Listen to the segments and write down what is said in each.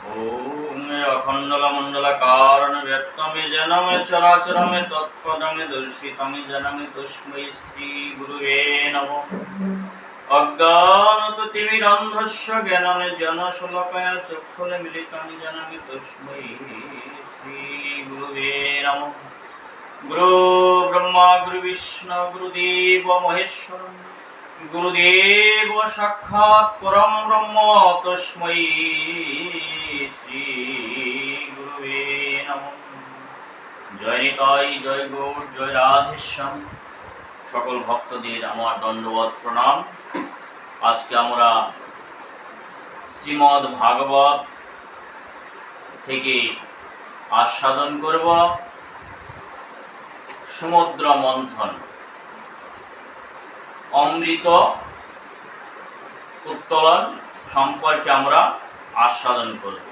ओम अखंडलमंडलकारण व्यक्तमे जनमे चराचरमे तत्पदमे दर्शितमे जनमे तस्मै श्री गुरुवे नमः। अज्ञानतिमिरन्धस्य ज्ञानने जनशलाकया चक्षुर्मीलितं येन तस्मै श्री गुरुवे नमः। गुरु ब्रह्मा गुरु विष्णु गुरुदेव महेश्वर गुरुदेव साक्षात् परम ब्रह्म तस्मै श्री गुरुवे नमः। जय निताई जय गौर जय राधेश्याम। সকল ভক্তদের আমার দণ্ডবত প্রণাম। আজকে আমরা শ্রীমদ্ ভাগবত থেকে আস্বাদন করব সমুদ্র মন্থন, অমৃত উত্তোলন সম্পর্কে আমরা আস্বাদন করব।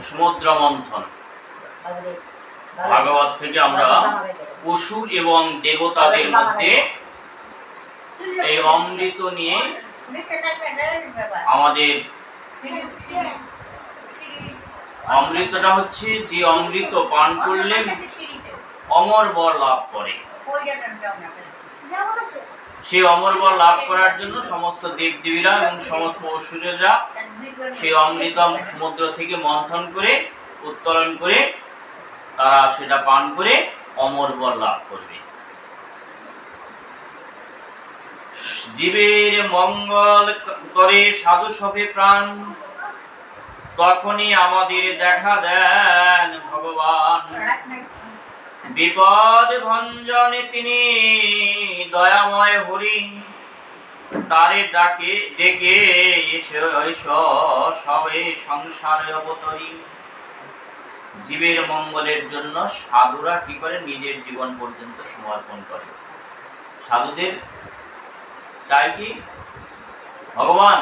সমুদ্র মন্থন ভাগবত থেকে আমরা অসুর এবং দেবতাদের মধ্যে এই অমৃত নিয়ে আমাদের অমৃতটা হচ্ছে যে অমৃত পান করলে অমর বর লাভ করে। সেই অমর বর লাভ করার জন্য সমস্ত দেবদেবীরা এবং সমস্ত অসুরেরা সেই অমৃত সমুদ্র থেকে মন্থন করে উত্তোলন করে তারা সেটা পান করে অমর বর লাভ করবে। জীবের মঙ্গল করে সাধু সবে প্রাণ, তখনই আমাদের দেখা দেন ভগবান। বিপদ ভঞ্জনে তিনি দয়াময় হরি, তারে ডাকে ডেকে সবে সংসারে অবতরী। জীবের মঙ্গলের জন্য সাধুরা কি করে? নিজের জীবন পর্যন্ত সমর্পণ করে। সাধুদের চাই কি? ভগবান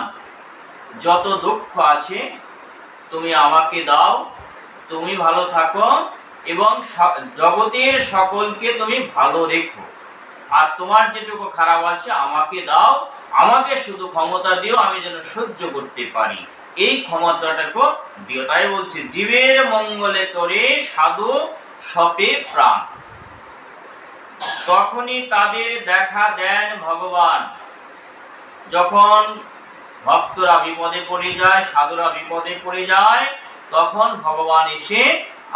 যত দুঃখ আছে তুমি আমাকে দাও, তুমি ভালো থাকো এবং জগতের সকলকে তুমি ভালো রেখো, আর তোমার যেটুকু খারাপ আছে আমাকে দাও, আমাকে শুধু ক্ষমতা দিও আমি যেন সহ্য করতে পারি, এই ক্ষমতাটাকে দিও। তাই বলছে জীবের মঙ্গলে তোরে সাধু সপে প্রাণ, তখনই তাদের দেখা দেন ভগবান। যখন ভক্তরা বিপদে পড়ে যায়, সাধুরা বিপদে পড়ে যায়, তখন ভগবান এসে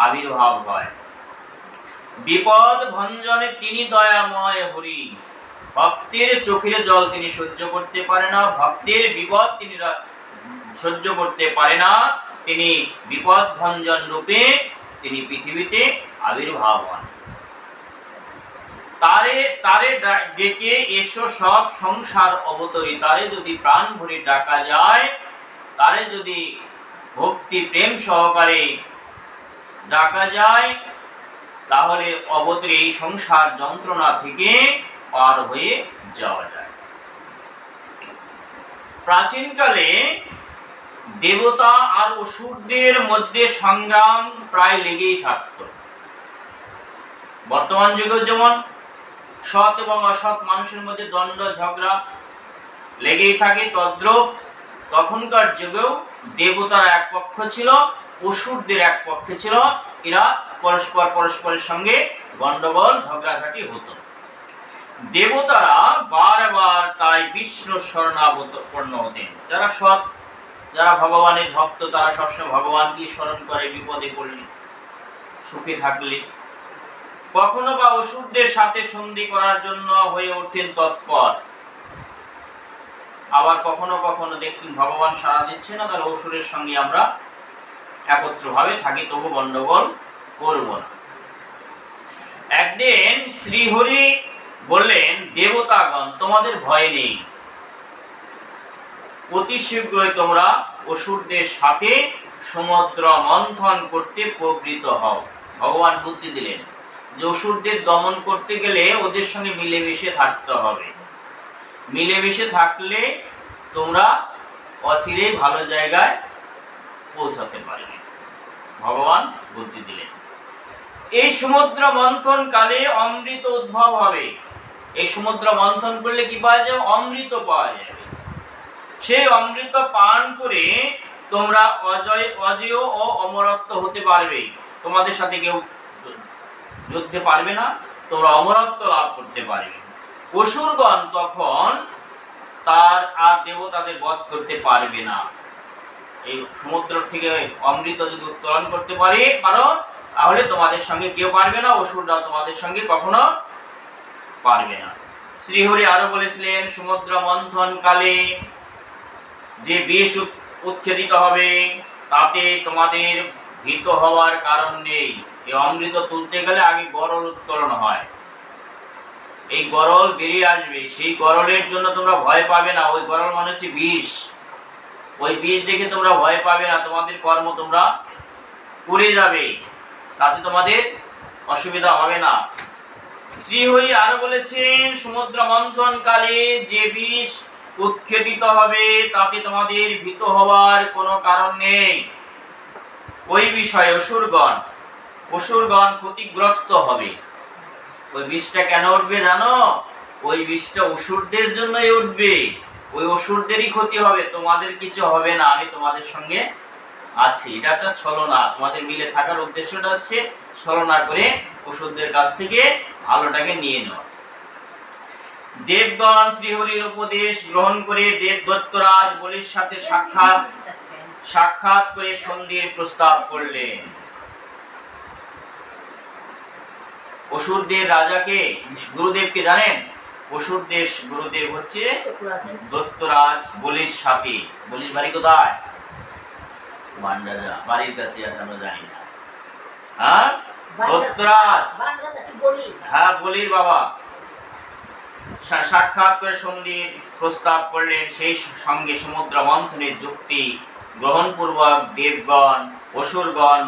আবির্ভাব হয়। বিপদ ভঞ্জনে তিনি দয়াময় হরি, ভক্তের চোখের জল তিনি সহ্য করতে পারে না, ভক্তের বিপদ তিনি সহ্য করতে পারে না, তিনি বিপদ ভঞ্জন রূপে তিনি পৃথিবীতে আবির্ভাব হন। তারে ডেকে এসো সব সংসার অবতরী, তারে যদি প্রাণ ভরে ডাকা যায়, তারে যদি ভক্তি প্রেম সহকারে ডাকা যায়, তাহলে অবতরী এই সংসার যন্ত্রণা থেকে পার হয়ে যাওয়া যায়। প্রাচীনকালে দেবতা আর অসুরদের মধ্যে সংগ্রাম প্রায় লেগেই থাকত। বর্তমান যুগেও যেমন সৎ এবং অসৎ মানুষের মধ্যে দ্বন্দ্ব ঝগড়া লেগেই থাকে, তদ্রূপ তখনকার যুগেও দেবতারা এক পক্ষ ছিল, অসুরদের এক পক্ষে ছিল। এরা পরস্পরের সঙ্গে গন্ডগোল ঝগড়াঝাটি হতো। দেবতারা বারবার তাই বিষ্ণু শরণাপন্ন হতেন। যারা সৎ, যারা ভগবানের ভক্ত, তারা সবসময় ভগবানকে স্মরণ করে বিপদে পড়লে, সুখে থাকলে। কখনো বা অসুরদের সাথে সন্ধি করার জন্য হয়ে উঠতেন তৎপর, আবার কখনো কখনো দেখতেন ভগবান সাড়া দিচ্ছে না, তাহলে অসুরের সঙ্গে আমরা একত্রভাবে থাকি, তবু গন্ডগোল করব না। একদিন শ্রীহরি বললেন, দেবতাগণ তোমাদের ভয় নেই, অতি শীঘ্রই তোমরা অসুরদের সাথে সমুদ্র মন্থন করতে প্রবৃত্ত হও। ভগবান বুদ্ধি দিলেন যে অসুরদের দমন করতে গেলে ওদের সঙ্গে মিলেমিশে থাকতে হবে। মিলেমিশে থাকলে তোমরা অচিরেই ভালো জায়গায় পৌঁছাতে পারবে। ভগবান বুদ্ধি দিলেন। এই সমুদ্র মন্থন কালে অমৃত উদ্ভব হবে। এই সমুদ্র মন্থন করলে কি পাওয়া যাবে? অমৃত পাওয়া যাবে। সেই অমৃত পান করে তোমরা অজেয় ও অমরত্ব হতে পারবে। তোমাদের সাথে কেউ যুদ্ধে পারবে না, তোমরা অমরত্ব লাভ করতে পারবে। অসুরগণ তখন তার আর দেবতাদের বধ করতে পারবে না। এই সমুদ্র থেকে অমৃত যদি উত্তোলন করতে পারো তাহলে তোমাদের সঙ্গে কেউ পারবে না, অসুররা তোমাদের সঙ্গে কখনো পারবে না। শ্রীহরি আরো বলেছিলেন, সমুদ্র মন্থন কালে যে বিষ উৎক্ষেপিত হবে তাতে তোমাদের ভীত হওয়ার কারণ নেই। এই অমৃত তুলতে গেলে আগে গরল উত্তোলন হয়, এই গরল বেরিয়ে আসবে। সেই গরলের জন্য তোমরা ভয় পাবে না। ওই গরল মানে হচ্ছে বিষ। ওই বিষ দেখে তোমরা ভয় পাবে না, তোমাদের কর্ম তোমরা করে যাবে, তাতে তোমাদের অসুবিধা হবে না। শ্রীহরি আরো বলেছেন, সমুদ্র মন্থন কালে যে বিষ উৎক্ষেপিত হবে তাতে তোমাদের ভীত হওয়ার কোনো কারণ নেই। ওই বিষয়ে অসুরগণ ক্ষতিগ্রস্ত হবে। ওই বিষটা কেন উঠবে জানো? ওই বিষটা অসুরদের জন্যই উঠবে। ওই অসুরদেরই ক্ষতি হবে, তোমাদের কিছু হবে না। আমি তোমাদের সঙ্গে আছি। এটা একটা ছলনা। তোমাদের মিলে থাকার উদ্দেশ্যটা হচ্ছে ছলনা করে অসুরদের কাছ থেকে ভালোটাকে নিয়ে নেওয়া। দেবগণ শ্রীহরির উপদেশ গ্রহণ করে দেবদত্তরাজ বলির সাথে সাক্ষাৎ করে সন্ধির প্রস্তাব করলেন। অসুরদের রাজাকে, গুরুদেবকে জানেন? অসুরদের গুরুদেব হচ্ছে দত্তরাজ বলির সাথে। বলির বাড়ি কোথায়? বান্ডাজা, বাড়ির কাছে আছে, আমরা জানি না। হ্যাঁ, দত্তরাজ, হ্যাঁ বলির বাবা। সাক্ষাৎ করে সন্ধির প্রস্তাব করলেন। সেই সঙ্গে সমুদ্র মন্থনের যুক্তি গ্রহণপূর্বক দেবগণ অসুরগণ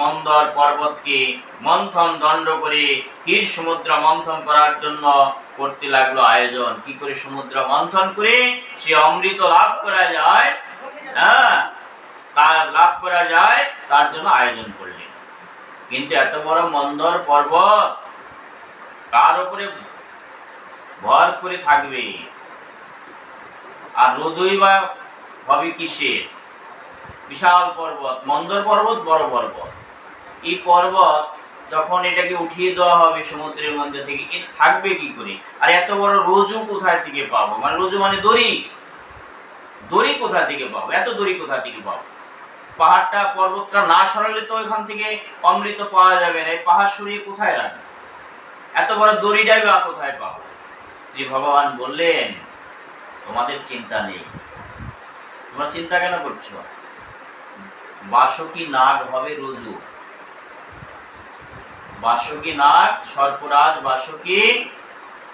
মন্দর পর্বতকে মন্থন দণ্ড করে ক্ষীর সমুদ্র মন্থন করার জন্য করতে লাগলো আয়োজন। কি করে সমুদ্র মন্থন করে সে অমৃত লাভ করা যায়, হ্যাঁ, লাভ করা যায়, তার জন্য আয়োজন করলেন। কিন্তু এত বড় মন্দর পর্বত কার উপরে ভর করে থাকবে? আর রোজই বা হবে কিসের? বিশাল পর্বত, মন্দর পর্বত, বড় পর্বত। এই পর্বত যখন এটাকে উঠিয়ে দেওয়া হবে সমুদ্রের মধ্যে থেকে, এর থাকবে কি করে? আর এত বড় রজু কোথায় থেকে পাবো? মানে রজু মানে দড়ি, দড়ি কোথা থেকে পাবো? এত দড়ি কোথা থেকে পাবো? পাহাড়টা, পর্বতটা না সরালে তো এখান থেকে অমৃত পাওয়া যাবে না। এই পাহাড় সরিয়ে কোথায় রাখবে? এত বড় দড়িটাই বা কোথায় পাবো? শ্রী ভগবান বললেন, তোমাদের চিন্তা নেই। তোমরা চিন্তা কেন করছো? বাসুকী নাগ হবে রজু। বাসুকী নাগ, সর্পরাজ বাসুকী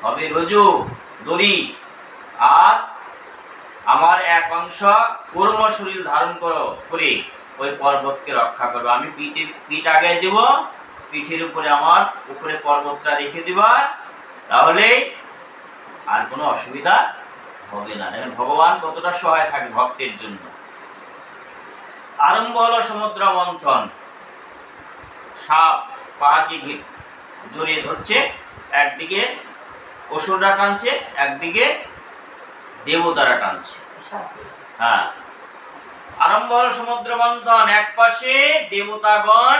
হবে রজু, দড়ি। আর আমার এক অংশ কর্ম শরীর ধারণ করে ওই পর্বতকে রক্ষা করবে। আমি পিঠ আগে দেব, পিঠের উপরে আমার উপরে পর্বতটা রেখে দিবা, তাহলে আর কোনো অসুবিধা হবে না। দেখেন ভগবান কতটা সহায় থাকে ভক্তের জন্য। আরম্ভ হলো সমুদ্র মন্থন। সাপ পাহাড়কে জড়িয়ে ধরছে, একদিকে অসুররা টানছে, একদিকে দেবতারা টানছে। হ্যাঁ, আরম্ভ হলো সমুদ্র মন্থন। এক পাশে দেবতাগণ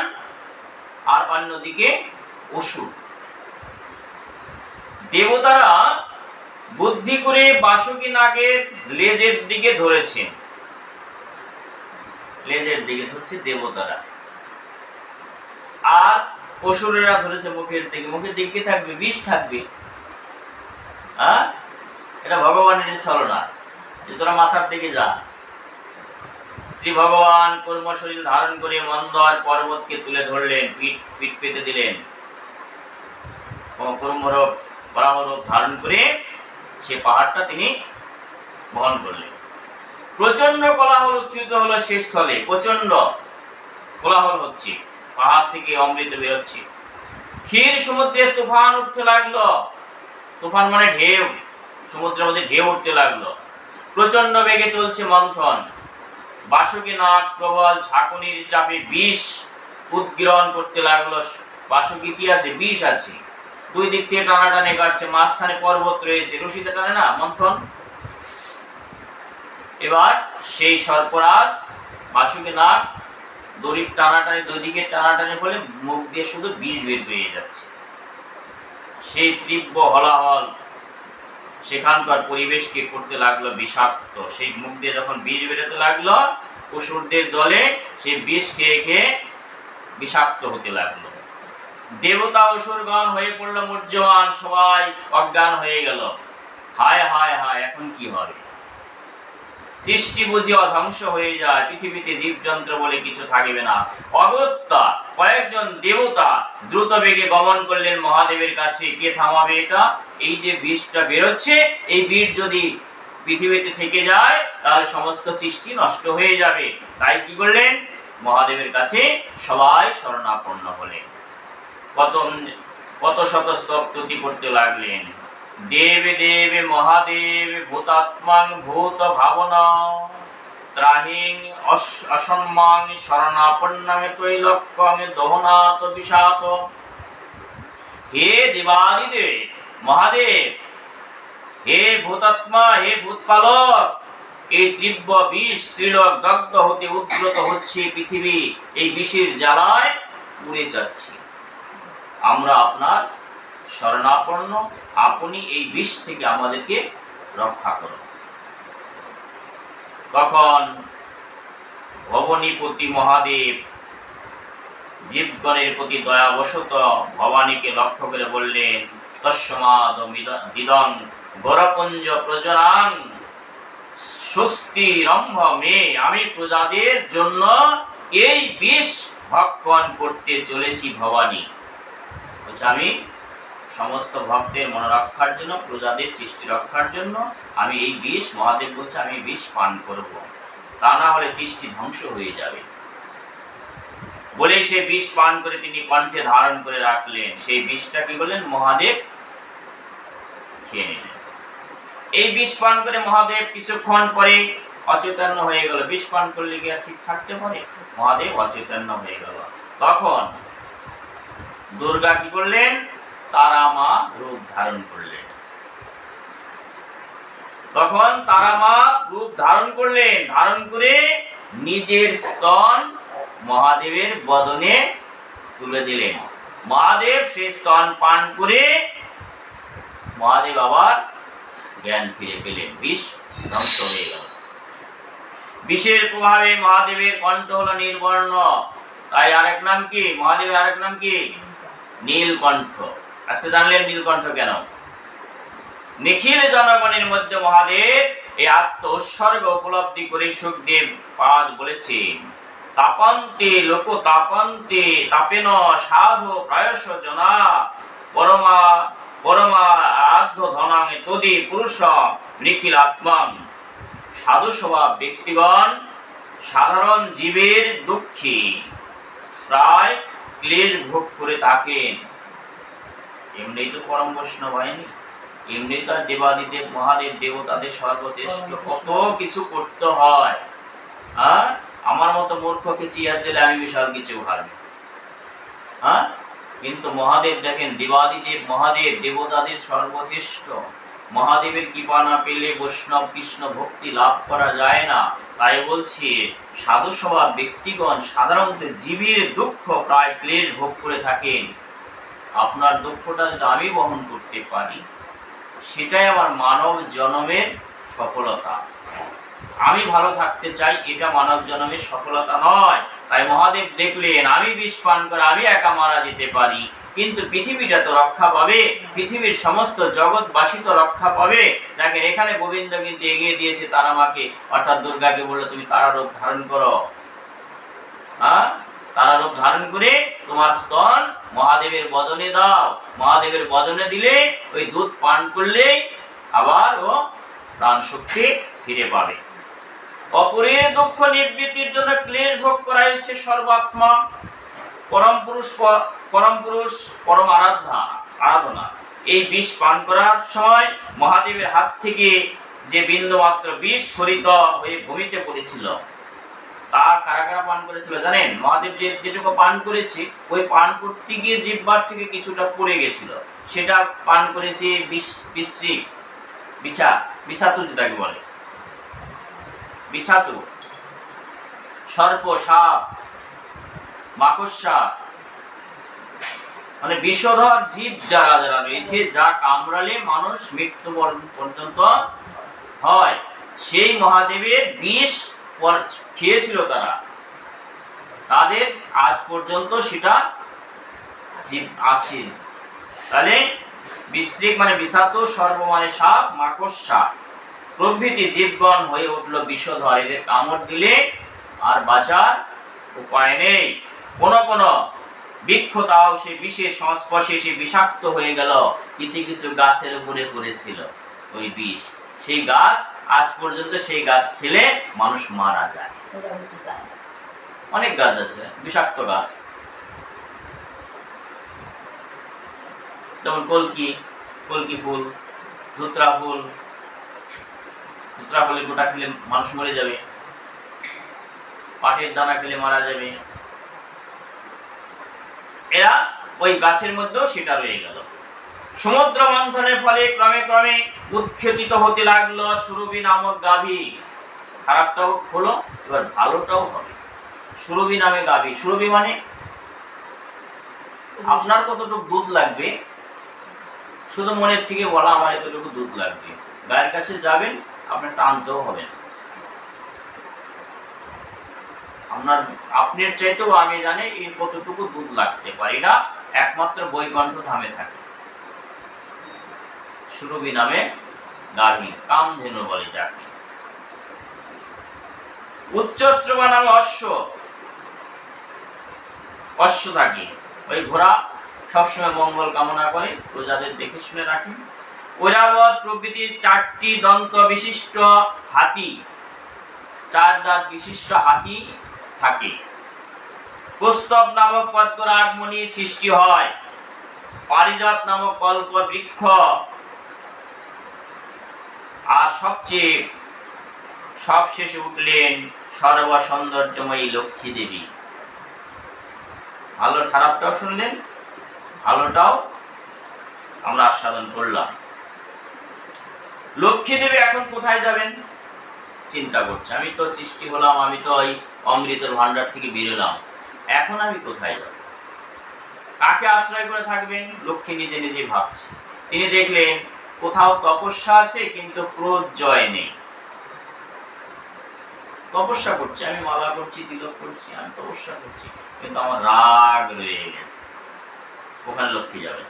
আর অন্যদিকে অসুর। দেবতারা বুদ্ধি করে বাসুকী নাগের লেজের দিকে ধরেছে, লেজের দিকে ধরছে দেবতারা। আর অসুরেরা ধরেছে মুখের দিকে। মুখের দিকে কি থাকবে? বিষ থাকবে। হ্যাঁ, এটা ভগবানের ছলনা যে তোরা মাথার দিকে যা। শ্রী ভগবান কর্ম শরীর ধারণ করে মন্দর পর্বতকে তুলে ধরলেন, পিঠ পেতে দিলেন। কর্মরূপ বরাহরূপ ধারণ করে সে পাহাড়টা তিনি বহন করলেন। প্রচন্ড কোলাহল উচ্চারিত হলো সে স্থলে, প্রচন্ড কোলাহল হচ্ছে, পাহাড় থেকে অমৃত বেরোচ্ছে। ক্ষীর সমুদ্রে তুফান উঠতে লাগলো, তুফান মানে ঢেউ, সমুদ্রের মধ্যে ঢেউ উঠতে লাগলো। প্রচন্ড বেগে চলছে মন্থন। বাসুকী নাগ প্রবল ঝাঁকুনির চাপে বিষ উদ্গীরণ করতে লাগলো। বাসুকী কি আছে? বিষ আছে। দুই দিক থেকে টানাটানি কাটছে, মাঝখানে পর্বত রয়েছে, রশিতে টানে না মন্থন। এবার সেই সর্পরাজ বাসুকী নাগ দড়ির টানাটানি, দুই দিকে টানাটানি ফলে মুখ দিয়ে শুধু বিষ বের হয়ে যাচ্ছে। সেই তীব্র হলাহল সেখানকার পরিবেশকে করতে লাগলো বিষাক্ত। সেই মুখ দিয়ে যখন বিষ বেরোতে লাগলো, অসুরদের দলে সেই বিষ খেয়ে খেয়ে বিষাক্ত হতে লাগলো। দেবতা অসুরগণ হয়ে পড়লো মূর্যমান, সবাই অজ্ঞান হয়ে গেল। হায় হায় হায়, এখন কি হবে? সৃষ্টি বুঝি ধ্বংস হয়ে যায়, পৃথিবীতে জীবজন্তু বলে কিছু থাকবে না। অগত্যা কয়েকজন দেবতা দ্রুত বেগে গমন করলেন মহাদেবের কাছে। কে থামাবে এটা? এই যে বিষটা বেরোচ্ছে, এই বিষ যদি পৃথিবীতে থেকে যায় তাহলে সমস্ত সৃষ্টি নষ্ট হয়ে যাবে। তাই কি করলেন? মহাদেবের কাছে সবাই শরণাপন্ন হলেন। কত শত স্তবস্তুতি করতে লাগলেন। দেবে দেবে মহাদেব ভূতাত্মাং ভূত ভাবনা ত্রাহিং অসম্মাং শরণাপন্নামে তৈলক্ষ্যমে দহনাত বিষাত। হে দেবাদিদেব মহাদেব, হে ভূতাত্মা, হে ভূতপালক, এই তীব্র বিষ ত্রিলোক দগ্ধ হতে উদ্যত হচ্ছে পৃথিবী, এই বিষের জ্বালায় পুড়ে যাচ্ছে। আমরা আপনার শরণাপন্ন, আপনি এই বিষ থেকে আমাদেরকে রক্ষা করুন। তখন ভবানীপতি মহাদেব জীবগণের প্রতি দয়াবশত ভবানীকে লক্ষ্য করে বললেন, তস্মাদ দিদং গরপুঞ্জ প্রজনাং স্বস্তি রম্ভ মে। আমি প্রজাদের জন্য এই বিষ ভক্ষণ করতে চলেছি ভবানী। বলছে আমি সমস্ত ভক্তের মনোরক্ষার জন্য, প্রজাদের সৃষ্টি রক্ষার জন্য আমি এই বিষ, মহাদেব বলছে আমি বিষ পান করব, তা না হলে সৃষ্টি ধ্বংস হয়ে যাবে। বলে সে বিষ পান করে তিনি কণ্ঠে ধারণ করে রাখলেন। সেই বিষটা কি বললেন? মহাদেব খেয়ে নিলেন। এই বিষ পান করে মহাদেব কিছুক্ষণ পরে অচৈতন্য হয়ে গেল। বিষ পান করলে কি আর ঠিক থাকতে পারে? মহাদেব অচৈতন্য হয়ে গেল। তখন দুর্গা কি করলেন? তারা মা রূপ ধারণ করলেন। তখন তারা মা রূপ ধারণ করলেন, ধারণ করে নিজের স্তন মহাদেবের বদনে তুলে দিলেন। মহাদেব সেই স্তন পান করে মহাদেব আবার জ্ঞান ফিরে পেলেন। বিষ ধ্বংস হয়ে গেল। বিষের প্রভাবে মহাদেবের কণ্ঠ হলো নির্বর্ণ। তাই আরেক নাম কি মহাদেবের? আরেক নাম কি? নীলকণ্ঠ। আজকে জানলেন নীলকণ্ঠ কেন? নিখিল জনগণের মধ্যে মহাদেব এই আত্ম উৎসর্গ উপলব্ধি করে সুখদেব পাদ বলেছেন, তাপন্তে লোক তাপন্তে তাপেন সাধু প্রায়শ জনা পরমা আধ্য ধনাং তদি পুরুষ নিখিল আত্মাং। সাধু স্বভাব ব্যক্তিগণ সাধারণ জীবের দুঃখী প্রায় ক্লেশ ভোগ করে থাকেন। এমনি তো পরম বৈষ্ণব হয়নি, এমনি তো দেবাদিদেব মহাদেব দেবতাদের সর্বশ্রেষ্ঠ, কত কিছু করতে হয়। আমার মতো মূর্খকে চেয়ার দিলে আমি বিশাল কিছু হারবো। কিন্তু মহাদেব দেখেন, দেবাদিদেব মহাদেব দেবতাদের সর্বশ্রেষ্ঠ। মহাদেবের কৃপা না পেলে বৈষ্ণব কৃষ্ণ ভক্তি লাভ করা যায় না। তাই বলছি সাধু স্বভাব ব্যক্তিগণ সাধারণত জীবের দুঃখ প্রায় ক্লেশ ভোগ করে থাকেন। আপনার দুঃখটা যদি আমি বহন করতে পারি, সেটাই আমার মানব জন্মের সফলতা। আমি ভালো থাকতে চাই, এটা মানব জন্মের সফলতা নয়। তাই মহাদেব দেখলেন আমি বিষ পান করে আমি একা মারা যেতে পারি, কিন্তু পৃথিবীটা তো রক্ষা পাবে, পৃথিবীর সমস্ত জগৎবাসী তো রক্ষা পাবে। দেখেন এখানে গোবিন্দ কিন্তু এগিয়ে দিয়েছে তারা মাকে, অর্থাৎ দুর্গাকে বললো তুমি তারা রূপ ধারণ করো। তারা রূপ ধারণ করে তোমার স্তন মহাদেবের বদনে দাও। মহাদেবের বদনে দিলে ওই দুধ পান করলেই আবার ও প্রাণ শক্তি ফিরে পাবে। অপরের দুঃখ নিবৃত্তির জন্য ক্লেশ ভোগ করাইছে সর্বাত্মা, পরম পুরুষ পরম আরাধনা। এই বিষ পান করার সময় মহাদেবের হাত থেকে যে বিন্দু মাত্র বিষ স্ফুরিত হয়ে ভূমিতে পড়েছিল, তা কারা কারা পান করেছিল জানেন? মহাদেব যেটুকু পান করেছে, ওই পান করতে গিয়ে জিহ্বার থেকে কিছুটা পড়ে গেছিল, সেটা পান করেছে বিশ্রিক, বিছাতু যেটাকে বলে, বিছাতু, সর্প, সাপ, মাকড়সা, মানে বিষধর জীব যারা যারা রয়েছে, যা কামড়ালে মানুষ মৃত্যু পর্যন্ত হয়, সেই মহাদেবের বিষ খেয়েছিল তারা, তাদের আজ পর্যন্ত সেটা জীব আছে। তাহলে বিশ্রিক মানে বিষাক্ত, সর্ব মানে সাপ, মাকড়সা প্রভৃতি জীবগণ হয়ে উঠল বিষধর। এদের কামড় দিলে আর বাঁচার উপায় নেই। কোন বৃক্ষ তাও সে বিষের সংস্পর্শে সে বিষাক্ত হয়ে গেল। কিছু কিছু গাছের উপরে পড়েছিল ওই বিষ, সেই গাছ আজ পর্যন্ত সেই গাছ খেলে মানুষ মারা যায়। অনেক গাছ আছে বিষাক্ত গাছ, যেমন কলকি ফুল, ধুতরা ফুলের গোটা খেলে মানুষ মরে যাবে, পাটের দানা খেলে মারা যাবে। এরা ওই গাছের মধ্যেও সেটা রয়ে গেল। সমুদ্র মন্থনের ফলে ক্রমে ক্রমে উৎক্ষেপিত হতে লাগলো সুরভি নামক গাভী। খারাপটাও হলো, এবার ভালোটাও হবে। সুরভি নামে গাভী, সুরভি মানে আপনার কতটুকু দুধ লাগবে, শুধু মনের থেকে বলা আমার এতটুকু দুধ লাগবে, গায়ের কাছে যাবেন আপনার টানতেও হবে না, আপনার চাইতেও আগে জানে এই কতটুকু দুধ লাগতে পারে। এটা একমাত্র বৈকুণ্ঠ ধামে থাকে। সুরভি নামে গাভী, কামধেনু বলে যাকে। উচ্চশ্রবা নামে অশ্ব থাকে, ওই ঘোড়া সবসময় মঙ্গল কামনা করে, প্রজাদের দেখে শুনে রাখেন। ঐরাবত প্রভৃতি 4টি দন্ত বিশিষ্ট হাতি, 4 দাঁত বিশিষ্ট হাতি থাকে। কৌস্তব নামক পদ্মরাগমণি সৃষ্টি হয়। পারিজাত নামক কল্প বৃক্ষ, আর সবশেষে উঠলেন সর্ব সৌন্দর্যময়ী লক্ষ্মী দেবী। ভালোর খারাপটাও শুনলেন, ভালোটাও আমরা আস্বাদন করলাম। লক্ষ্মী দেবী এখন কোথায় যাবেন চিন্তা করছে, আমি তো সৃষ্টি হলাম, আমি তো ওই অমৃতের ভান্ডার থেকে বেরোলাম, এখন আমি কোথায় যাব, কাকে আশ্রয় করে থাকবেন? লক্ষ্মী নিজে নিজে ভাবছে। তিনি দেখলেন কোথাও তপস্যা আছে কিন্তু ক্রোধ জয় নেই। তপস্যা করছি, আমি মালা করছি, তিলক করছি, আমি তপস্যা করছি, কিন্তু আমার রাগ রয়ে গেছে। ওখানে লক্ষ্মী যাবে,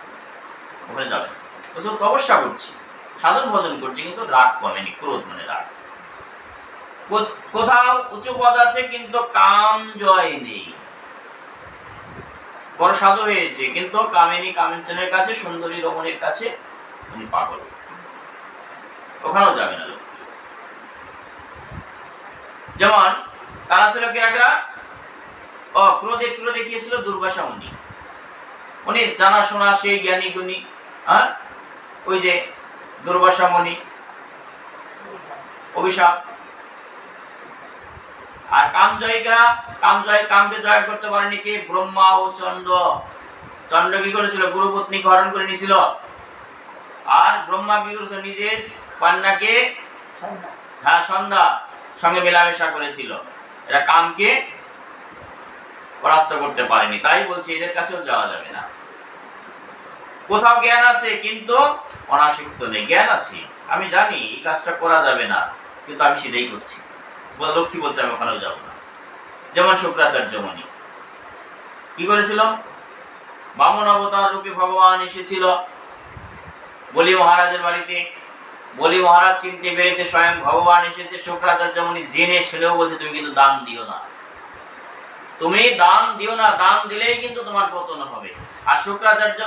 ওখানে যাবে, তপস্যা করছি, সাধন ভজন করছি, কিন্তু রাগ কমেনি, ক্রোধ মানে রাগ। কোথাও উঁচু পদ আছে কিন্তু কাম জয় নেই, বড় সাধু হয়েছে কিন্তু কামিনীর কাছে, সুন্দরী রমণীর কাছে উনি পাগল, ওখানেও যাবে না লক্ষ্মী। যেমন কারা ছিল কেরাকেরা, ক্রোধে দেখিয়েছিল দুর্বাসা মুনি। উনি জানাশোনা সেই জ্ঞানী গুণী, ওই যে দুর্বাসা মুনি, অভিশাপ। আর কামকে জয় করতে পারেনি কে? ব্রহ্মা ও চন্দ্র। চন্দ্র কি করেছিল? গুরুপত্নীকে হরণ করে নিয়েছিল। আর ব্রহ্মা কি করেছিল? নিজের কন্যাকে সন্ধ্যা সঙ্গে মেলামেশা করেছিল। এরা কামকে পরাস্ত করতে পারেনি, তাই বলছি এদের কাছেও যাওয়া যাবে না। কোথাও জ্ঞান আছে কিন্তু অনাসক্ত নেই, জ্ঞান আছে, আমি জানি এই কাজটা করা যাবে না, কিন্তু আমি সেটাই করছি। লক্ষ্মী বলছে আমি ওখানেও যাবো না। যেমন শুক্রাচার্য মুনি কি করেছিল? বামন অবতার রূপে ভগবান এসেছিল বলি মহারাজের বাড়িতে। বলি মহারাজ চিনতে পেরেছে স্বয়ং ভগবান এসেছে। শুক্রাচার্য মুনি জেনে শুনেও বলছে তুমি কিন্তু দান দিও না। তুমি দান দিও না, দান দিলেই কিন্তু তোমার পতন হবে। আর শুক্রাচার্য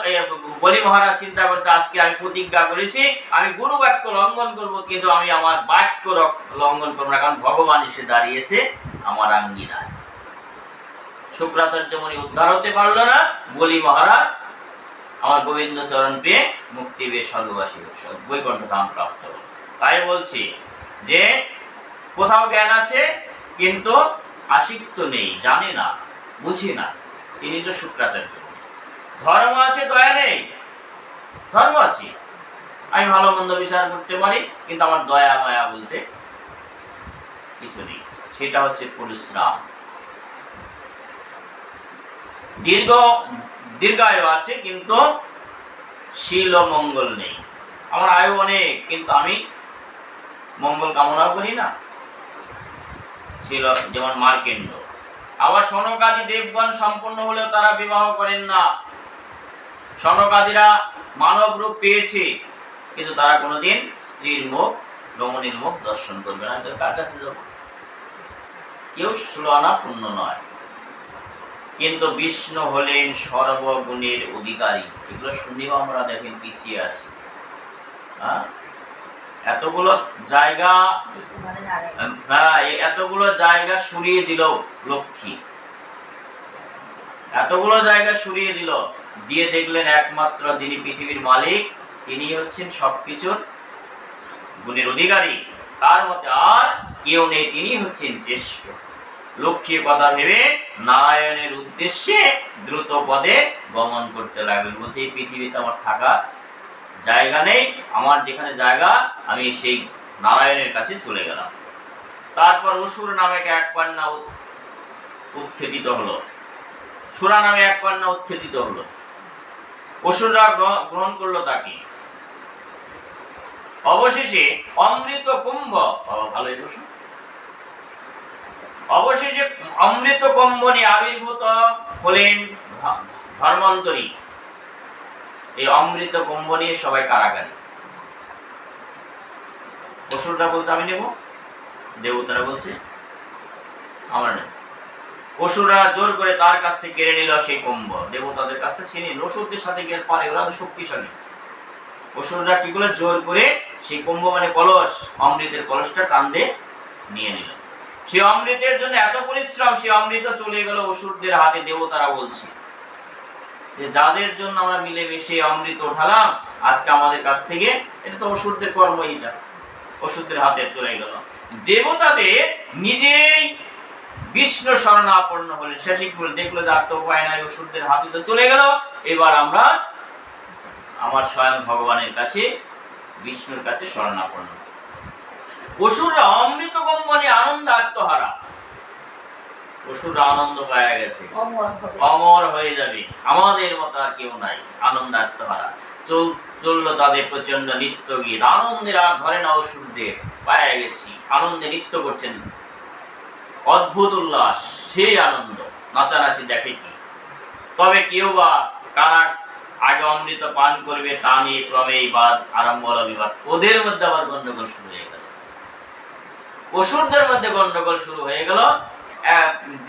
বলি মহারাজ চিন্তা করতে, আজকে আমি প্রতিজ্ঞা করেছি আমি গুরু বাক্য লঙ্ঘন করব, কিন্তু আমি আমার বাক্য লঙ্ঘন করবো না, কারণ ভগবান এসে দাঁড়িয়েছে আমার আঙ্গিনায়। শুক্রাচার্য মুনি উদ্ধার হতে পারলো না, বলি মহারাজ আমার গোবিন্দ চরণ পেয়ে মুক্তি পেয়ে স্বর্গবাসী বৈকুণ্ঠ ধাম প্রাপ্ত হল। তাই বলছি যে কোথাও জ্ঞান আছে কিন্তু আসিক্ত নেই, জানে না, বুঝি না, তিনি তো শুক্রাচার্য। ধর্ম আছে, দয়া নেই। ধর্ম আছে, আমি ভালো মন্দ বিচার করতে পারি, কিন্তু আমার দয়া মায়া বলতে কিছু নেই। সেটা হচ্ছে পরিশ্রম। দীর্ঘায়ু আছে কিন্তু শীল ও মঙ্গল নেই। আমার আয়ু অনেক কিন্তু আমি মঙ্গল কামনা করি না, ছিল যেমন মার্কেন্ড। আবার সনকাদি দেবগণ সম্পন্ন হলেও তারা বিবাহ করেন না। সনকাদিরা মানব রূপ পেয়েছে কিন্তু তারা কোনোদিন স্ত্রীর মুখ, রমণীর মুখ দর্শন করবে না। কার কাছে যাব? কেউ ষোলআনা পূর্ণ নয়। কিন্তু বিষ্ণু হলেন সর্বগুণের অধিকারী। এগুলো শুনেও আমরা দেখেন পিছিয়ে আছি। এতগুলো জায়গা, এতগুলো জায়গা সরিয়ে দিল লক্ষ্মী, এতগুলো জায়গা সরিয়ে দিল, দিয়ে দেখলেন একমাত্র যিনি পৃথিবীর মালিক, তিনি হচ্ছেন সবকিছুর গুণের অধিকারী, তার মতে আর কেউ নেই, তিনি হচ্ছেন জ্যেষ্ঠ। লক্ষ্মীর কথা ভেবে নারায়ণের উদ্দেশ্যে দ্রুত পদে গমন করতে লাগলেন। বলছে এই পৃথিবীতে আমার থাকার জায়গা নেই, আমার যেখানে জায়গা আমি সেই নারায়ণের কাছে চলে গেলাম। তারপর অসুর নামে এক কন্যা উৎক্ষেপিত হলো। সুরা নামে এক কন্যা উৎক্ষেপিত হলো। অসুররা গ্রহণ করলো তাকে। অবশেষে অমৃত কুম্ভ, ভালোই বসুন, অবশেষে অমৃত কুম্ভ নিয়ে আবির্ভূত হলেন ধর্মান্তরী। এই অমৃত কুম্ভ নিয়ে সবাই কারাগারে। অসুররা বলছে আমি নেব, দেবতারা বলছে আমরা নেব। অসুররা জোর করে তার কাছ থেকে কেড়ে নিল সেই কুম্ভ, দেবতাদের কাছ থেকে ছিনিয়ে নিল। অসুরদের সাথে গিয়ে পারে, ওরা তো শক্তিশালী। অসুররা কি করলো, জোর করে সেই কুম্ভ মানে কলস, অমৃতের কলসটা কাঁধে নিয়ে নিল। সেই অমৃতের জন্য এত পরিশ্রম, সেই অমৃত চলে গেল অসুরদের হাতে। দেবতারা বলছে যে যাদের জন্য আমরা মিলেমিশে অমৃত উঠালাম, আজকে আমাদের কাছ থেকে, এটা তো অসুরদের কর্ম, এটা অসুরদের হাতে চলে গেল। দেবতাদের নিজেই বিষ্ণু শরণাপন্ন হলেন। শেষে দেখলো যে আর তো উপায় নাই, অসুরদের হাতে তো চলে গেল, এবার আমরা আমার স্বয়ং ভগবানের কাছে, বিষ্ণুর কাছে শরণাপন্ন। অসুররা অমৃত কুম্ভনে আনন্দ আত্মহারা। অসুররা আনন্দ পাওয়া গেছে, অমর হয়ে যাবে, আমাদের মতো আর কেউ নাই, আনন্দ আত্মহারা। চললো তাদের প্রচন্ড নৃত্য গীত, আনন্দের আর ধরে না অসুরদের, পাওয়া গেছি, আনন্দে নৃত্য করছেন, অদ্ভুত উল্লাস, সেই আনন্দ, নাচানাচি দেখে কি। তবে কেউ বা কারা আগে অমৃত পান করবে তা নিয়ে ক্রমেই বাদ আরম্ভ হলো বিবাদ। ওদের মধ্যে আবার গন্ডগোল শুরু হয়ে গেল, অসুরদের মধ্যে গন্ডগোল শুরু হয়ে গেল।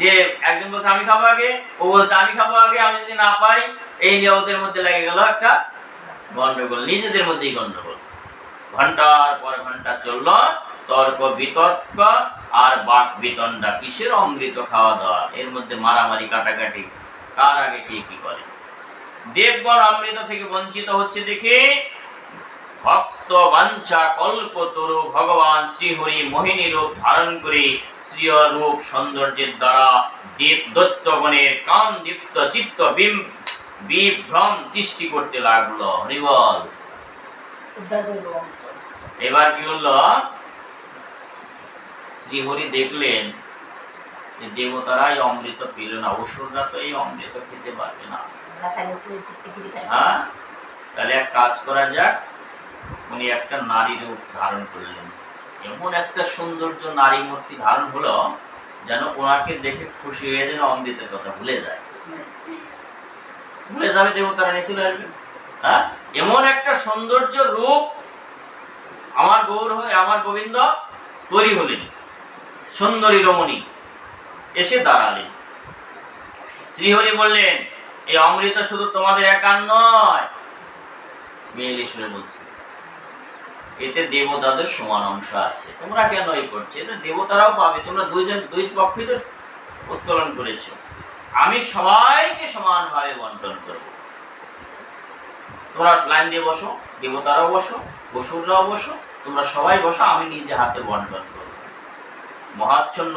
যে একজন বলছে আমি খাবো আগে, ও বলছে আমি খাবো আগে, আমি যদি না পাই, এই নিয়ে ওদের মধ্যে লেগে গেল একটা গন্ডগোল, নিজেদের মধ্যেই গন্ডগোল। ঘন্টার পর ঘন্টা চলল তর্ক বিতর্ক আর বাক বিতণ্ডা। কিসের অমৃত খাওয়া দাওয়া, এর মধ্যে মারামারি কাটাকাটি, কার আগে কে কি করে। দেবগণ অমৃত থেকে বঞ্চিত হচ্ছে দেখে ভক্ত বাঞ্ছা কল্পতরু ভগবান শ্রীহরি মোহিনী রূপ ধারণ করে শ্রীয় রূপ সৌন্দর্যের দ্বারা দেব দত্তগণের কাম দীপ্ত চিত্ত বিভ্রম সৃষ্টি করতে লাগলো। হরিবল। এবার কি হলো, শ্রীহরি দেখলেন যে দেবতারা এই অমৃত পেল না, অসুররা তো এই অমৃত খেতে পারবে না। হ্যাঁ, তাহলে এক কাজ করা যাক। উনি একটা নারী রূপ ধারণ করলেন, এমন একটা সৌন্দর্য নারী মূর্তি ধারণ হলো যেন ওনাকে দেখে খুশি হয়ে যেন অমৃতের কথা ভুলে যায়, ভুলে যাবে, দেবতারা নিয়ে চলে আসবে। হ্যাঁ, এমন একটা সৌন্দর্য রূপ আমার গৌর হয়ে আমার গোবিন্দ তৈরি হলেন, সুন্দরী রমণী এসে দাঁড়ালেন। শ্রীহরি বললেন, এই অমৃত শুধু তোমাদের একার নয়, মেয়েলিশ্বরে বলছে, এতে দেবতাদের সমান অংশ আছে। তোমরা কেন এই করছো? এটা দেবতারাও পাবে। তোমরা দুই পক্ষে তো উত্তোলন করেছ। আমি সবাইকে সমানভাবে বন্টন করব। তোমরা লাইন দিয়ে বসো, দেবতারাও বসো, অসুররাও বসো, তোমরা সবাই বসো, আমি নিজে হাতে বন্টন করব। মহাচ্ছন্ন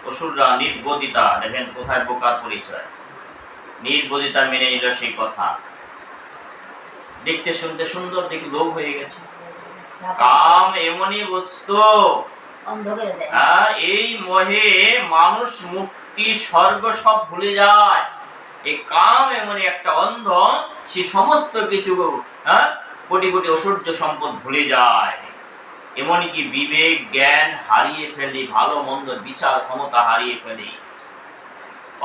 অসুররা নির্বোধিতা, দেখেন কোথায় বোকার পরিচয়, নির্বোধিতা মেনে নিল সেই কথা। দেখতে শুনতে সুন্দর, দেখে লোভ হয়ে গেছে। কাম এমনই বস্তু, এই মোহে মানুষ মুক্তি স্বর্গ সব ভুলে যায়। এই কাম এমনই একটা অন্ধ, সে সমস্ত কিছু কোটি কোটি ঐশ্বর্য সম্পদ ভুলে যায়। এমনকি বিবেক জ্ঞান হারিয়ে ফেলি, ভালো মন্দ বিচার ক্ষমতা হারিয়ে ফেলি।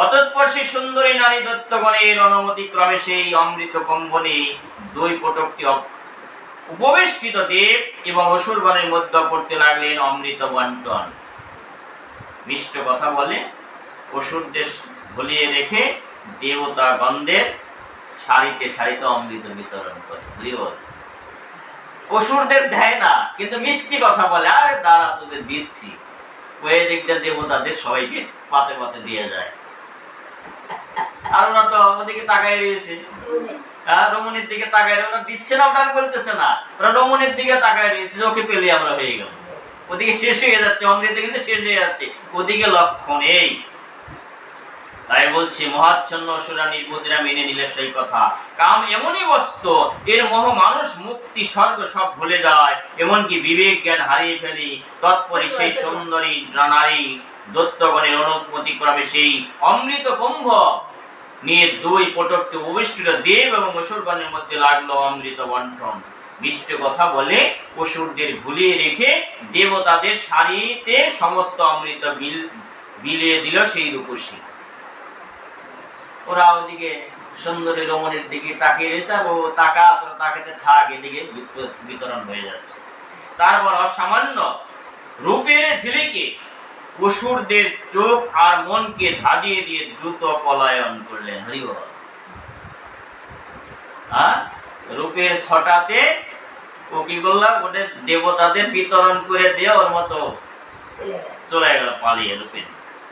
অতঃপর সেই সুন্দরী নারী দত্তগণের অনুমতি ক্রমে সেই অমৃত কম্বনে দুই পটকটি উপবেষ্টিত দেব এবং অসুরগণের মধ্যে করতে লাগলেন অমৃত বন্টন। মিষ্ট কথা বলে অসুরদের ভুলিয়ে রেখে দেবতা গণদের সারিতে সারিতে অমৃত বিতরণ করে। অসুরদের দেয় না, কিন্তু মিষ্টি কথা বলে, আরে দাঁড়া তোদের দিচ্ছি। ওই দিক দিয়ে দেবতাদের সবাইকে পাতে পাতে দিয়ে যায়। আর ওরা তো ওদিকে তাকায় রয়েছে, রমণীর দিকে তাকায়, ওরা দিচ্ছে না, ওটা বলতেছে না, ওরা রমণীর দিকে তাকায় রয়েছে, ওকে পেলে আমরা হয়ে গেল। ওদিকে শেষ হয়ে যাচ্ছে, অমৃত কিন্তু শেষ হয়ে যাচ্ছে, ওদিকে লক্ষ্য নেই। তাই বলছি, মহাচ্ছন্ন অসুরা নির্বোধিরা মেনে নিলে সেই কথা। কাম এমনই বস্তু, এর মোহ মানুষ মুক্তি স্বর্গ সব ভুলে যায়, এমনকি বিবেক জ্ঞান হারিয়ে ফেলি। তৎপরে সেই সুন্দরী নারী দত্তগণের অনুমতি ক্রমে সেই অমৃত কুম্ভ নিয়ে দুই পটকটি উপবিষ্টিত দেব এবং অসুরগণের মধ্যে লাগলো অমৃত বন্টন। মিষ্ট কথা বলে অসুরদের ভুলিয়ে রেখে দেবতাদের সারিতে সমস্ত অমৃত বিলিয়ে দিল সেই রূপসী। ওরা ওদিকে সুন্দরী রমণীর দিকে তাকিয়ে রয়েছে, ও তাকাতে থাক, এদিকে বিতরণ হয়ে যাচ্ছে। তারপর অসামান্য রূপের ঝিলিকে অসুরদের চোখ আর মনকে ধাঁধিয়ে দিয়ে দ্রুত পলায়ন করলেন। হরি বল। রূপের ছটাতে ও কি করলাম, ওটা দেবতাদের বিতরণ করে দিয়ে ওর মতো চলে গেল পালিয়ে। রূপের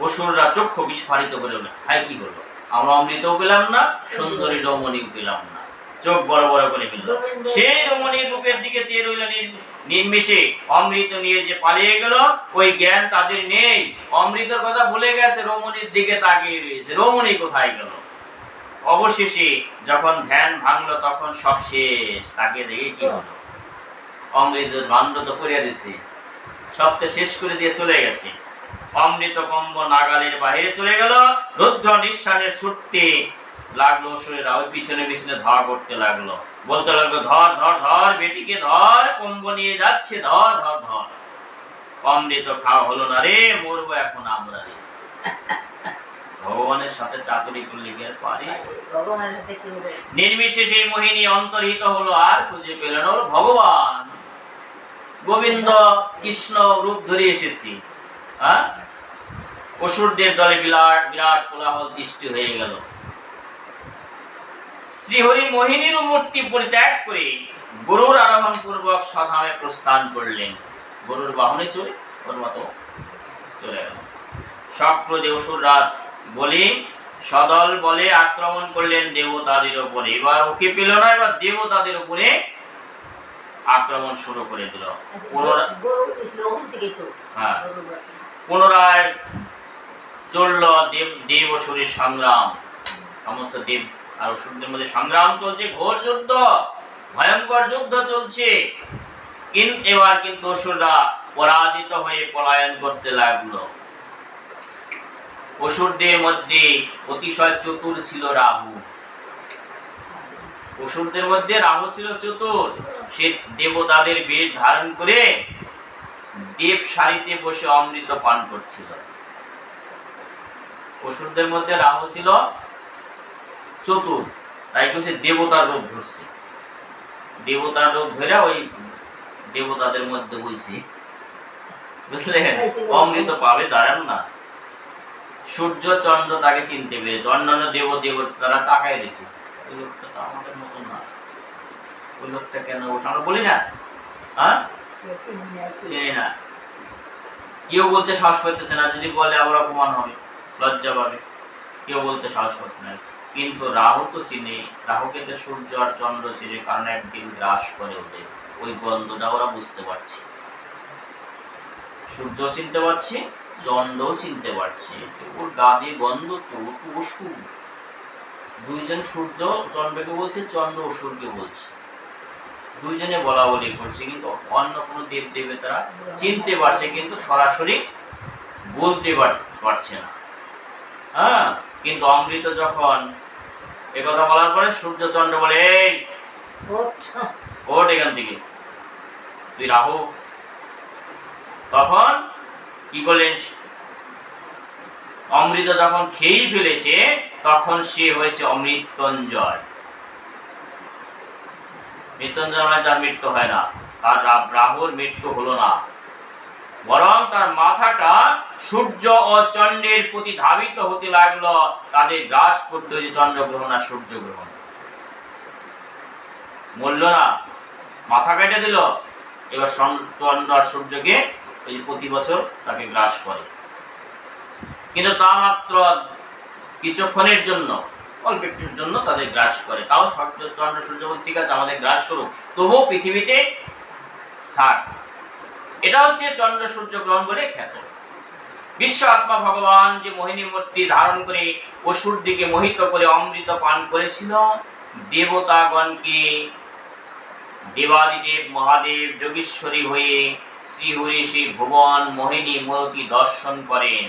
অসুররা চক্ষু বিস্ফারিত করে, হাই কি করলো, আমরা অমৃতও পেলাম না, সুন্দরী রমণীও পেলাম না, চোখ বড় বড় করে ফেলল। সেই রমণীর রূপের দিকে চেয়ে রইল নির্মিষে। অমৃত নিয়ে যে পালিয়ে গেল, ওই জ্ঞান তাদের নেই, অমৃতের কথা ভুলে গেছে, রমণীর দিকে তাকিয়ে রয়েছে, রমণী কোথায় গেল। অবশেষে যখন ধ্যান ভাঙলো, তখন সব শেষ। তাকে দেখে কি হলো, অমৃতের ভাণ্ড তো পড়ে রয়েছে, সবটা শেষ করে দিয়ে চলে গেছে। অমৃত কম্ব নাগালের বাহিরে চলে গেল। রুদ্র নিঃশ্বাসে ছুটতে লাগলো, অসুরেরা ওই পিছনে পিছনে ধর করতে লাগলো, বলতে লাগলো, ধর ধর ধর, বেটিকে ধর, কম্ব নিয়ে যাচ্ছে, ধর ধর ধর। অমৃত খাওয়া হলো না রে, মরবো এখন আমরা রে। ভগবানের সাথে চাতুরি করলে কি আর পারে? নির্বিশেষে মোহিনী অন্তর্হিত হলো, আর খুঁজে পেল না। ভগবান গোবিন্দ কৃষ্ণ রূপ ধরে এসেছি। অসুরদের দলে বিরাট বিরাট কোলাহল সৃষ্টি হয়ে গেল। শ্রীহরি মোহিনীর মূর্তি পরিত্যাগ করে গরুর আরোহণ পূর্বক স্বধামে প্রস্থান করলেন। গরুর বাহনে চড়ে ওর মতো চলে গেল। সক্রোধে অসুররা বলে সদল বলে আক্রমণ করলেন দেবতাদের উপরে। এবার ওকে পেল না, এবার দেবতাদের উপরে আক্রমণ শুরু করে দিল। পুনরায় চলল দেব অসুরের সংগ্রাম। সমস্ত দেব আর অসুরদের মধ্যে সংগ্রাম চলছে, ঘোর যুদ্ধ, ভয়ঙ্কর যুদ্ধ চলছে। এবার কিন্তু অসুররা পরাজিত হয়ে পলায়ন করতে লাগলো। অসুরদের মধ্যে অতিশয় চতুর ছিল রাহু। অসুরদের মধ্যে রাহু ছিল চতুর। সে দেবতাদের বেশ ধারণ করে দেব সারিতে বসে অমৃত পান করছিল। অসুরদের মধ্যে রাহু ছিল চতুর, তাই কেউ দেবতার রূপ ধরছে। দেবতার রূপ ধরে ওই দেবতাদের মধ্যে বসে, বুঝলেন, অমৃত পাবে, দাঁড়ান না। সূর্য চন্দ্র তাকে চিনতে পেরেছে, অন্যান্য দেবতারা তাকায় দিছে, ওই লোকটা তো আমাদের মতো না, ওই লোকটা কেন বসে, আমরা বলি না, হ্যাঁ চিনি না, কেউ বলতে সাহস পাইতেছে না, যদি বলে আবার অপমান হবে, লজ্জা পাবে, কেউ বলতে সাহস পাচ্ছে না। কিন্তু রাহু তো চিনে, রাহুকে তো সূর্য আর চন্দ্র চিনে, কারণ একদিন গ্রাস করে ওদের, ওই গন্ধটা ওরা বুঝতে পারছে, সূর্য চিনতে পারছে, চন্দ্রও চিনতে পারছে, ওর গা দিয়ে গন্ধ তো অসুর, দুইজন সূর্য চন্দ্রকে বলছে, চন্দ্র অসুরকে বলছে, দুইজনে বলা বলি করছে, কিন্তু অন্য কোনো দেব দেবতারা চিনতে পারছে, কিন্তু সরাসরি বলতে পারছে না। হ্যাঁ, কিন্তু অমৃত যখন একথা বলার পরে সূর্য চন্দ্র বলে, এই ওঠ এখান থেকে, তুই রাহু। তখন কি করলেন, অমৃত যখন খেয়েই ফেলেছে, তখন সে হয়েছে অমৃত্যঞ্জয়। মৃত্যুঞ্জয় মানে যার মৃত্যু হয় না, তার রাহুর মৃত্যু হলো না, বরং তার মাথাটা সূর্য ও চন্দ্রের প্রতি ধাবিত হতে লাগলো, তাদের গ্রাস করতে হয়েছে চন্দ্রগ্রহণ আর সূর্যগ্রহণ। মরল না, মাথা কেটে দিল, এবার চন্দ্র আর সূর্যকে ওই প্রতি বছর তাকে গ্রাস করে, কিন্তু তা মাত্র কিছুক্ষণের জন্য, অল্প একটুর জন্য তাদের গ্রাস করে, তাও চন্দ্র সূর্য ঠিক আছে আমাদের গ্রাস করুক, তবুও পৃথিবীতে থাক। এটা হচ্ছে চন্দ্র সূর্য গ্রহণ বলে খ্যাত। বিশ্ব আত্মা ভগবান যে মোহিনী মূর্তি ধারণ করে অসুর দিকে মোহিত করে অমৃত পান করেছিল, দেবতাগণকে দেবাদিদেব মহাদেব যোগীশ্বরী হয়ে শ্রীহরি সেই ভুবন মোহিনী মূর্তি দর্শন করেন।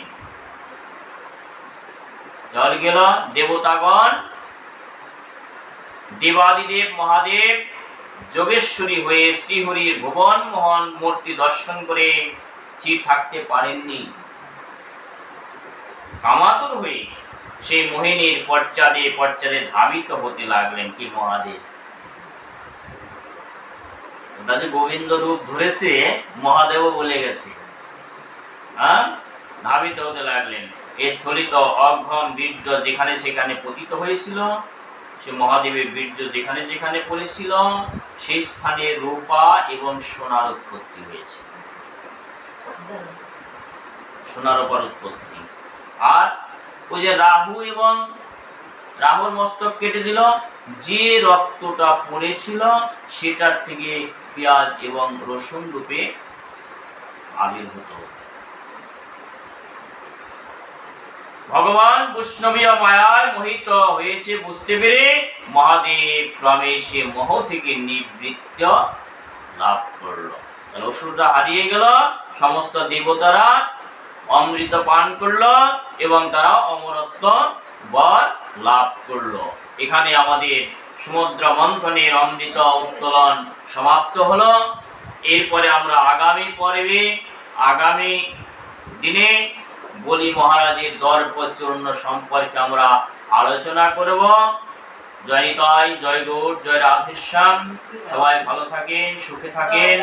তাহলে গেল দেবতাগণ দেবাদিদেব মহাদেব যোগেশ্বরী হয়ে শ্রীহরির ভুবন মোহন মূর্তি দর্শন করে স্থির থাকতে পারেননি, কামাতুর হয়ে সেই মোহিনীর পশ্চাদে পশ্চাদে ধাবিত হতে লাগলেন। কি মহাদেব, ওটা যে গোবিন্দ রূপ ধরেছে, মহাদেবও বলে গেছে, হ্যাঁ, ধাবিত হতে লাগলেন। এই স্থলিত অঘম বীর্য যেখানে সেখানে পতিত হয়েছিল, সে মহাদেবের বীর্য যেখানে যেখানে পড়েছিল, সেই স্থানে রূপা এবং সোনার উৎপত্তি হয়েছে, সোনার উপর উৎপত্তি। আর ওই যে রাহু এবং রাহুর মস্তক কেটে দিল, যে রক্তটা পড়েছিল সেটার থেকে পেঁয়াজ এবং রসুন রূপে আবির্ভূত। ভগবান বৈষ্ণবীয় মায়ায় মোহিত হয়েছে বুঝতে পেরে মহাদেব ক্রমে সে মোহ থেকে নিবৃত্ত লাভ করল। অসুররা হারিয়ে গেল, সমস্ত দেবতারা অমৃত পান করলো এবং তারা অমরত্ব বর লাভ করলো। এখানে আমাদের সমুদ্র মন্থনের অমৃত উত্তোলন সমাপ্ত হলো। এরপরে আমরা আগামী পর্বে, আগামী দিনে বলি মহারাজের দর্পচূর্ণ সম্পর্কে আমরা আলোচনা করব। জয় নিতাই, জয় গৌর, জয় রাধেশ্যাম। সবাই ভালো থাকেন, সুখে থাকেন।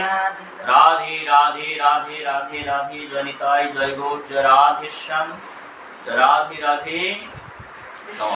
রাধে রাধে রাধে রাধে রাধে। জয় নিতাই, জয় গৌর, জয় রাধেশ্যাম। রাধে রাধে।